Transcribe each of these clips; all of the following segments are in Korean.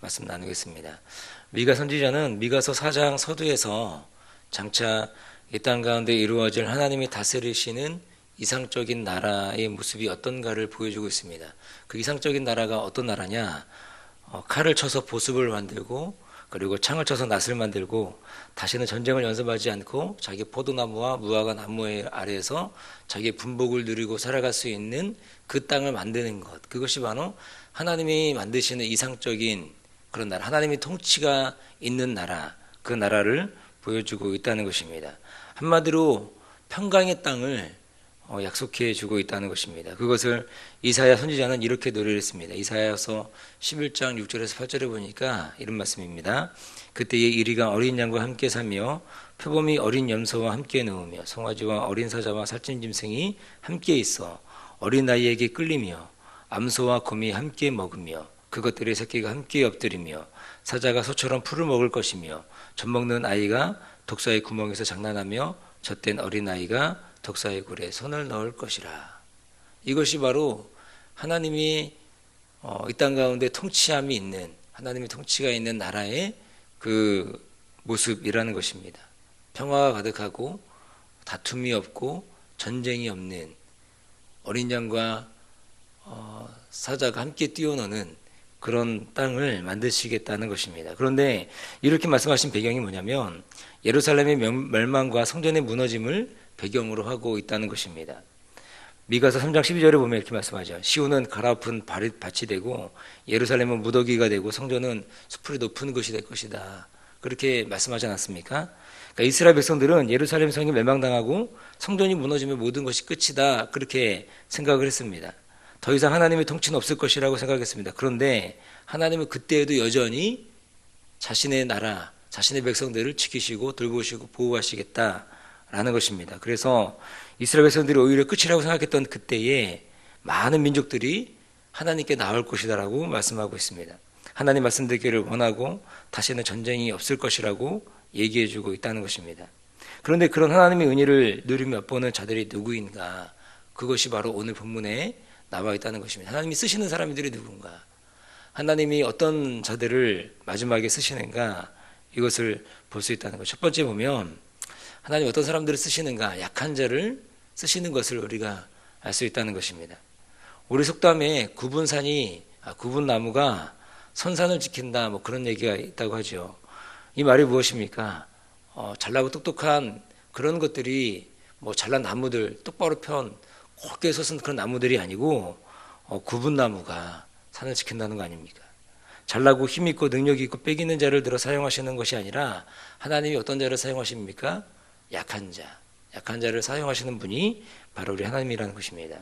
말씀 나누겠습니다. 미가 선지자는 미가서 4장 서두에서 장차 이 땅 가운데 이루어질 하나님이 다스리시는 이상적인 나라의 모습이 어떤가를 보여주고 있습니다. 그 이상적인 나라가 어떤 나라냐? 칼을 쳐서 보습을 만들고, 그리고 창을 쳐서 낫을 만들고, 다시는 전쟁을 연습하지 않고 자기 포도나무와 무화과 나무 아래에서 자기의 분복을 누리고 살아갈 수 있는 그 땅을 만드는 것, 그것이 바로 하나님이 만드시는 이상적인 그런 나라, 하나님의 통치가 있는 나라, 그 나라를 보여주고 있다는 것입니다. 한마디로 평강의 땅을 약속해 주고 있다는 것입니다. 그것을 이사야 선지자는 이렇게 노래를 했습니다. 이사야서 11장 6절에서 8절에 보니까 이런 말씀입니다. 그때의 이리가 어린 양과 함께 사며 표범이 어린 염소와 함께 누우며 송아지와 어린 사자와 살찐 짐승이 함께 있어 어린 아이에게 끌리며 암소와 곰이 함께 먹으며 그것들의 새끼가 함께 엎드리며 사자가 소처럼 풀을 먹을 것이며 젖먹는 아이가 독사의 구멍에서 장난하며 젖된 어린 아이가 독사의 굴에 손을 넣을 것이라. 이것이 바로 하나님이 이 땅 가운데 통치함이 있는, 하나님의 통치가 있는 나라의 그 모습이라는 것입니다. 평화가 가득하고 다툼이 없고 전쟁이 없는, 어린 양과 사자가 함께 뛰어노는 그런 땅을 만드시겠다는 것입니다. 그런데 이렇게 말씀하신 배경이 뭐냐면 예루살렘의 멸망과 성전의 무너짐을 배경으로 하고 있다는 것입니다. 미가서 3장 12절에 보면 이렇게 말씀하죠. 시온은 가라앉은 밭이 되고 예루살렘은 무더기가 되고 성전은 수풀이 높은 곳이 될 것이다. 그렇게 말씀하지 않았습니까? 그러니까 이스라엘 백성들은 예루살렘 성이 멸망당하고 성전이 무너지면 모든 것이 끝이다. 그렇게 생각을 했습니다. 더 이상 하나님의 통치는 없을 것이라고 생각했습니다. 그런데 하나님은 그때에도 여전히 자신의 나라, 자신의 백성들을 지키시고 돌보시고 보호하시겠다라는 것입니다. 그래서 이스라엘 백성들이 오히려 끝이라고 생각했던 그때에 많은 민족들이 하나님께 나올 것이다라고 말씀하고 있습니다. 하나님 말씀 듣기를 원하고 다시는 전쟁이 없을 것이라고 얘기해주고 있다는 것입니다. 그런데 그런 하나님의 은혜를 누리며 엿보는 자들이 누구인가? 그것이 바로 오늘 본문에 나와 있다는 것입니다. 하나님이 쓰시는 사람들이 누군가? 하나님이 어떤 자들을 마지막에 쓰시는가? 이것을 볼 수 있다는 것. 첫 번째 보면 하나님 어떤 사람들을 쓰시는가? 약한 자를 쓰시는 것을 우리가 알 수 있다는 것입니다. 우리 속담에 구분 나무가 선산을 지킨다, 뭐 그런 얘기가 있다고 하죠. 이 말이 무엇입니까? 잘나고 똑똑한 그런 것들이 뭐 잘난 나무들, 똑바로 편 곱게 솟은 그런 나무들이 아니고 구분나무가 산을 지킨다는 거 아닙니까? 잘나고 힘있고 능력이 있고 빽 있는 자를 들어 사용하시는 것이 아니라 하나님이 어떤 자를 사용하십니까? 약한 자를 사용하시는 분이 바로 우리 하나님이라는 것입니다.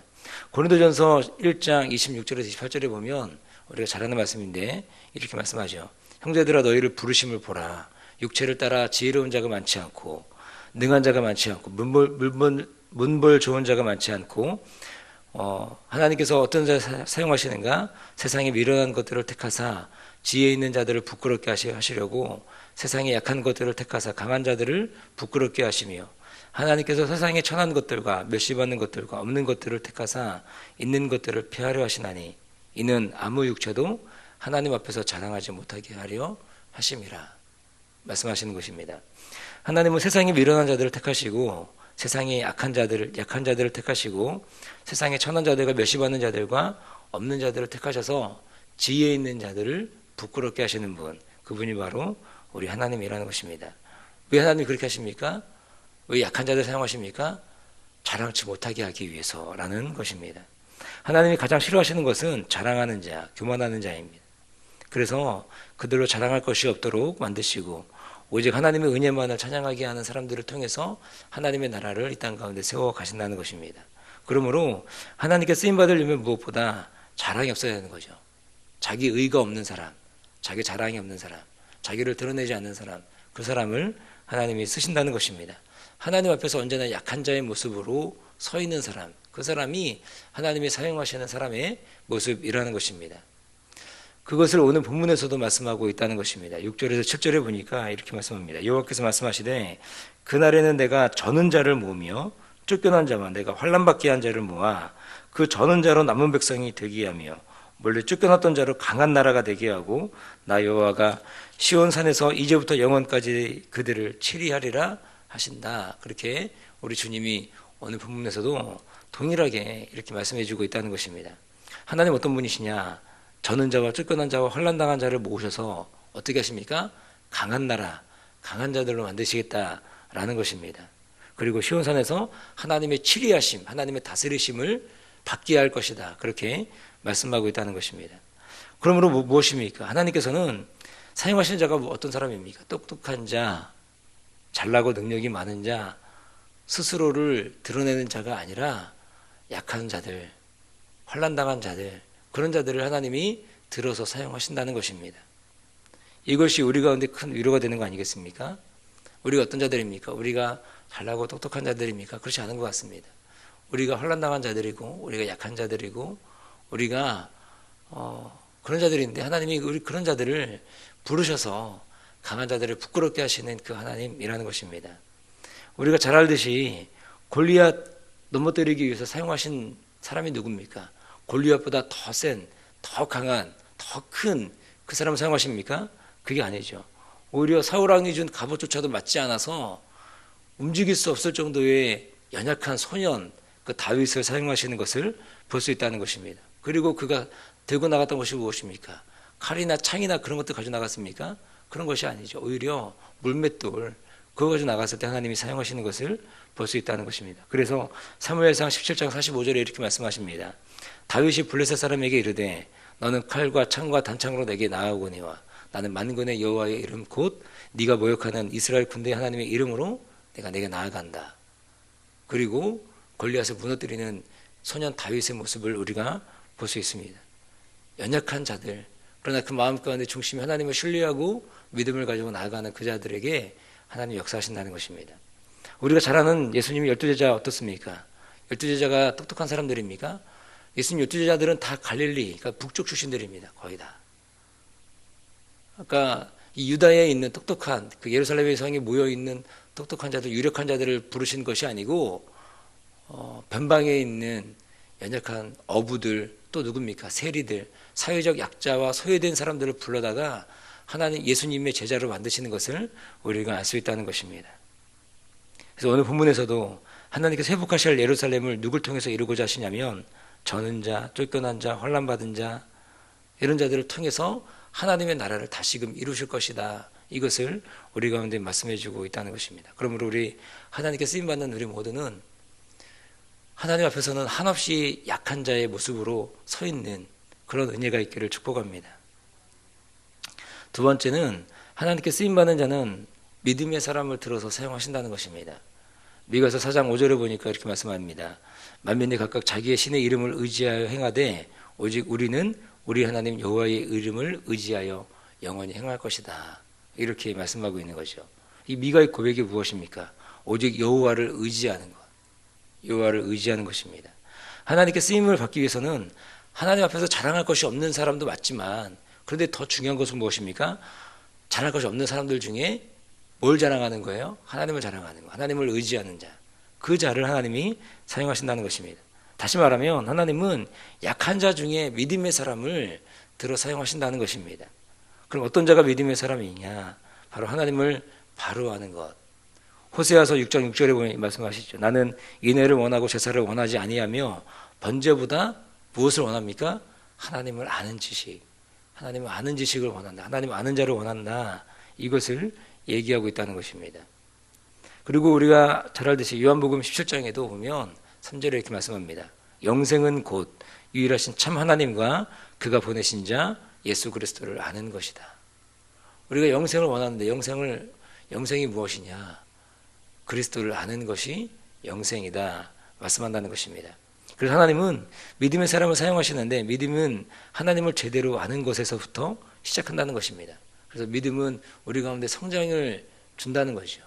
고린도전서 1장 26절에서 28절에 보면 우리가 잘 아는 말씀인데 이렇게 말씀하죠. 형제들아 너희를 부르심을 보라. 육체를 따라 지혜로운 자가 많지 않고 능한 자가 많지 않고 문벌 좋은 자가 많지 않고 하나님께서 어떤 자를 사용하시는가? 세상에 미련한 것들을 택하사 지혜 있는 자들을 부끄럽게 하시려고 세상에 약한 것들을 택하사 강한 자들을 부끄럽게 하시며 하나님께서 세상에 천한 것들과 멸시받는 것들과 없는 것들을 택하사 있는 것들을 폐하려 하시나니 이는 아무 육체도 하나님 앞에서 자랑하지 못하게 하려 하심이라 말씀하시는 것입니다. 하나님은 세상에 미련한 자들을 택하시고 세상에 약한 자들을 택하시고 세상에 천한 자들과 멸시받는 자들과 없는 자들을 택하셔서 지혜 있는 자들을 부끄럽게 하시는 분, 그분이 바로 우리 하나님이라는 것입니다. 왜 하나님이 그렇게 하십니까? 왜 약한 자들 사용하십니까? 자랑치 못하게 하기 위해서라는 것입니다. 하나님이 가장 싫어하시는 것은 자랑하는 자, 교만하는 자입니다. 그래서 그들로 자랑할 것이 없도록 만드시고 오직 하나님의 은혜만을 찬양하게 하는 사람들을 통해서 하나님의 나라를 이 땅 가운데 세워 가신다는 것입니다. 그러므로 하나님께 쓰임받으려면 무엇보다 자랑이 없어야 되는 거죠. 자기 의가 없는 사람, 자기 자랑이 없는 사람, 자기를 드러내지 않는 사람, 그 사람을 하나님이 쓰신다는 것입니다. 하나님 앞에서 언제나 약한 자의 모습으로 서 있는 사람, 그 사람이 하나님이 사용하시는 사람의 모습이라는 것입니다. 그것을 오늘 본문에서도 말씀하고 있다는 것입니다. 6절에서 7절에 보니까 이렇게 말씀합니다. 여호와께서 말씀하시되 그날에는 내가 저는 자를 모으며 쫓겨난 자와 내가 환난받게 한 자를 모아 그 저는 자로 남은 백성이 되게 하며 몰래 쫓겨났던 자로 강한 나라가 되게 하고 나 여호와가 시온산에서 이제부터 영원까지 그들을 치리하리라 하신다. 그렇게 우리 주님이 오늘 본문에서도 동일하게 이렇게 말씀해 주고 있다는 것입니다. 하나님 어떤 분이시냐? 저는 자와 쫓겨난 자와 환난당한 자를 모으셔서 어떻게 하십니까? 강한 나라, 강한 자들로 만드시겠다라는 것입니다. 그리고 시온산에서 하나님의 치리하심, 하나님의 다스리심을 받게 할 것이다. 그렇게 말씀하고 있다는 것입니다. 그러므로 무엇입니까? 하나님께서는 사용하시는 자가 어떤 사람입니까? 똑똑한 자, 잘나고 능력이 많은 자, 스스로를 드러내는 자가 아니라 약한 자들, 환난당한 자들, 그런 자들을 하나님이 들어서 사용하신다는 것입니다. 이것이 우리 가운데 큰 위로가 되는 거 아니겠습니까? 우리가 어떤 자들입니까? 우리가 잘나고 똑똑한 자들입니까? 그렇지 않은 것 같습니다. 우리가 환난당한 자들이고 우리가 약한 자들이고 우리가 그런 자들인데 하나님이 우리 그런 자들을 부르셔서 강한 자들을 부끄럽게 하시는 그 하나님이라는 것입니다. 우리가 잘 알듯이 골리앗 넘어뜨리기 위해서 사용하신 사람이 누굽니까? 골리앗보다 더 센, 더 강한, 더 큰 그 사람을 사용하십니까? 그게 아니죠. 오히려 사울왕이 준 갑옷조차도 맞지 않아서 움직일 수 없을 정도의 연약한 소년 그 다윗을 사용하시는 것을 볼 수 있다는 것입니다. 그리고 그가 들고 나갔던 것이 무엇입니까? 칼이나 창이나 그런 것들 가지고 나갔습니까? 그런 것이 아니죠. 오히려 물맷돌 그거 가지고 나갔을 때 하나님이 사용하시는 것을 볼 수 있다는 것입니다. 그래서 사무엘상 17장 45절에 이렇게 말씀하십니다. 다윗이 블레셋 사람에게 이르되 너는 칼과 창과 단창으로 내게 나아오거니와 나는 만군의 여호와의 이름 곧 네가 모욕하는 이스라엘 군대의 하나님의 이름으로 내가 내게 나아간다. 그리고 골리앗을 무너뜨리는 소년 다윗의 모습을 우리가 볼 수 있습니다. 연약한 자들, 그러나 그 마음 가운데 중심이 하나님을 신뢰하고 믿음을 가지고 나아가는 그 자들에게 하나님 역사하신다는 것입니다. 우리가 잘 아는 예수님이 12제자 어떻습니까? 12제자가 똑똑한 사람들입니까? 예수님 12제자들은 다 갈릴리, 그러니까 북쪽 출신들입니다. 거의 다. 아까 이 유다에 있는 똑똑한 그 예루살렘의 성에 모여 있는 똑똑한 자들, 유력한 자들을 부르신 것이 아니고 변방에 있는 연약한 어부들 또 누굽니까? 세리들, 사회적 약자와 소외된 사람들을 불러다가 하나님 예수님의 제자로 만드시는 것을 우리가 알 수 있다는 것입니다. 그래서 오늘 본문에서도 하나님께서 회복하실 예루살렘을 누굴 통해서 이루고자 하시냐면 저는 자, 쫓겨난 자, 환난받은 자 이런 자들을 통해서 하나님의 나라를 다시금 이루실 것이다. 이것을 우리 가운데 말씀해 주고 있다는 것입니다. 그러므로 우리 하나님께 쓰임받는 우리 모두는 하나님 앞에서는 한없이 약한 자의 모습으로 서 있는 그런 은혜가 있기를 축복합니다. 두 번째는 하나님께 쓰임받는 자는 믿음의 사람을 들어서 사용하신다는 것입니다. 미가서 4장 5절에 보니까 이렇게 말씀합니다. 만민이 각각 자기의 신의 이름을 의지하여 행하되 오직 우리는 우리 하나님 여호와의 이름을 의지하여 영원히 행할 것이다. 이렇게 말씀하고 있는 거죠. 이 미가의 고백이 무엇입니까? 오직 여호와를 의지하는 것. 여호와를 의지하는 것입니다. 하나님께 쓰임을 받기 위해서는 하나님 앞에서 자랑할 것이 없는 사람도 맞지만 그런데 더 중요한 것은 무엇입니까? 자랑할 것이 없는 사람들 중에 뭘 자랑하는 거예요? 하나님을 자랑하는 거. 하나님을 의지하는 자. 그 자를 하나님이 사용하신다는 것입니다. 다시 말하면 하나님은 약한 자 중에 믿음의 사람을 들어 사용하신다는 것입니다. 그럼 어떤 자가 믿음의 사람이냐? 바로 하나님을 바로 아는 것. 호세아서 6장 6절에 보면 말씀하시죠. 나는 인애를 원하고 제사를 원하지 아니하며 번제보다 무엇을 원합니까? 하나님을 아는 지식. 하나님을 아는 지식을 원한다. 하나님 아는 자를 원한다. 이것을 얘기하고 있다는 것입니다. 그리고 우리가 잘 알듯이 요한복음 17장에도 보면 3절에 이렇게 말씀합니다. 영생은 곧 유일하신 참 하나님과 그가 보내신 자 예수 그리스도를 아는 것이다. 우리가 영생을 원하는데 영생이 무엇이냐? 그리스도를 아는 것이 영생이다 말씀한다는 것입니다. 그래서 하나님은 믿음의 사람을 사용하시는데 믿음은 하나님을 제대로 아는 것에서부터 시작한다는 것입니다. 그래서 믿음은 우리 가운데 성장을 준다는 거죠.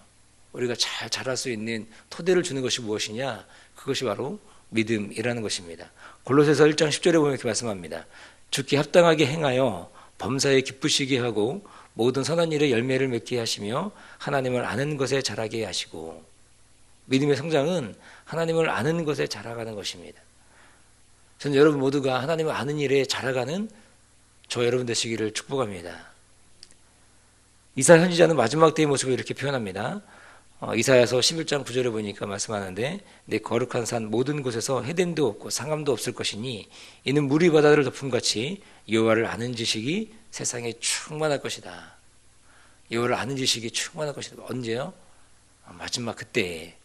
우리가 잘 자랄 수 있는 토대를 주는 것이 무엇이냐? 그것이 바로 믿음이라는 것입니다. 골로새서 1장 10절에 보면 이렇게 말씀합니다. 주께 합당하게 행하여 범사에 기쁘시게 하고 모든 선한 일에 열매를 맺게 하시며 하나님을 아는 것에 자라게 하시고 믿음의 성장은 하나님을 아는 것에 자라가는 것입니다. 저는 여러분 모두가 하나님을 아는 일에 자라가는 저 여러분 되시기를 축복합니다. 이사야 선지자는 마지막 때의 모습을 이렇게 표현합니다. 이사야서 11장 9절에 보니까 말씀하는데 내 거룩한 산 모든 곳에서 해됨도 없고 상함도 없을 것이니 이는 물이 바다를 덮음같이 여호와를 아는 지식이 세상에 충만할 것이다. 여호와를 아는 지식이 충만할 것이다. 언제요? 마지막 그때에.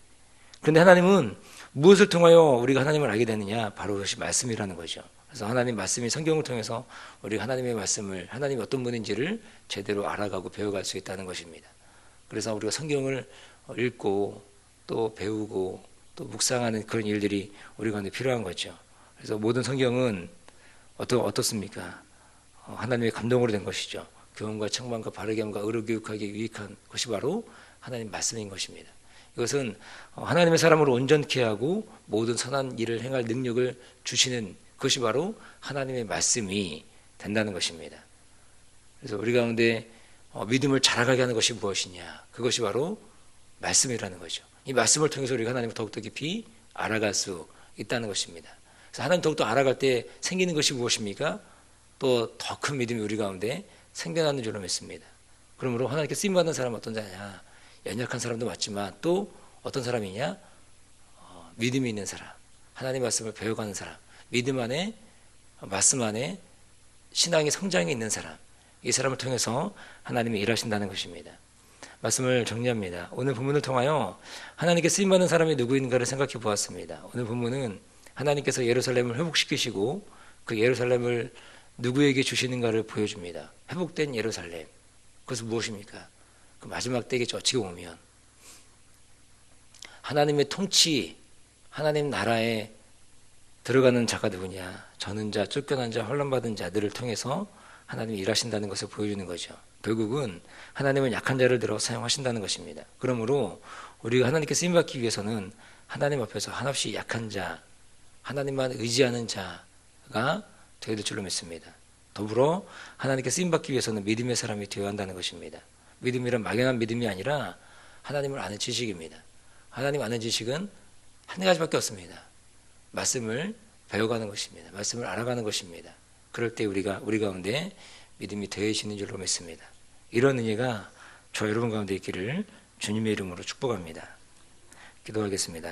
그런데 하나님은 무엇을 통하여 우리가 하나님을 알게 되느냐? 바로 그것이 말씀이라는 거죠. 그래서 하나님 말씀이 성경을 통해서 우리가 하나님의 말씀을, 하나님이 어떤 분인지를 제대로 알아가고 배워갈 수 있다는 것입니다. 그래서 우리가 성경을 읽고 또 배우고 또 묵상하는 그런 일들이 우리 가운데 필요한 거죠. 그래서 모든 성경은 어떻습니까? 하나님의 감동으로 된 것이죠. 교훈과 책망과 바르게 함과 의로 교육하기에 유익한 것이 바로 하나님 말씀인 것입니다. 이것은 하나님의 사람으로 온전케 하고 모든 선한 일을 행할 능력을 주시는 그것이 바로 하나님의 말씀이 된다는 것입니다. 그래서 우리 가운데 믿음을 자라가게 하는 것이 무엇이냐? 그것이 바로 말씀이라는 거죠. 이 말씀을 통해서 우리가 하나님을 더욱더 깊이 알아갈 수 있다는 것입니다. 그래서 하나님 더욱더 알아갈 때 생기는 것이 무엇입니까? 또 더 큰 믿음이 우리 가운데 생겨나는 줄로 믿습니다. 그러므로 하나님께 쓰임받는 사람은 어떤 자냐? 연약한 사람도 맞지만 또 어떤 사람이냐? 믿음이 있는 사람, 하나님 말씀을 배워가는 사람, 믿음 안에, 말씀 안에 신앙의 성장이 있는 사람, 이 사람을 통해서 하나님이 일하신다는 것입니다. 말씀을 정리합니다. 오늘 본문을 통하여 하나님께 쓰임받는 사람이 누구인가를 생각해 보았습니다. 오늘 본문은 하나님께서 예루살렘을 회복시키시고 그 예루살렘을 누구에게 주시는가를 보여줍니다. 회복된 예루살렘. 그것은 무엇입니까? 그 마지막 때겠죠. 어찌 보면 하나님의 통치, 하나님 나라에 들어가는 자가 누구냐? 저는 자, 쫓겨난 자, 혼란받은 자들을 통해서 하나님이 일하신다는 것을 보여주는 거죠. 결국은 하나님은 약한 자를 들어 사용하신다는 것입니다. 그러므로 우리가 하나님께 쓰임받기 위해서는 하나님 앞에서 한없이 약한 자, 하나님만 의지하는 자가 되어야 될 줄로 믿습니다. 더불어 하나님께 쓰임받기 위해서는 믿음의 사람이 되어야 한다는 것입니다. 믿음이란 막연한 믿음이 아니라 하나님을 아는 지식입니다. 하나님 아는 지식은 한 가지밖에 없습니다. 말씀을 배워가는 것입니다. 말씀을 알아가는 것입니다. 그럴 때 우리 가운데 믿음이 더해지는 줄로 믿습니다. 이런 은혜가 저 여러분 가운데 있기를 주님의 이름으로 축복합니다. 기도하겠습니다.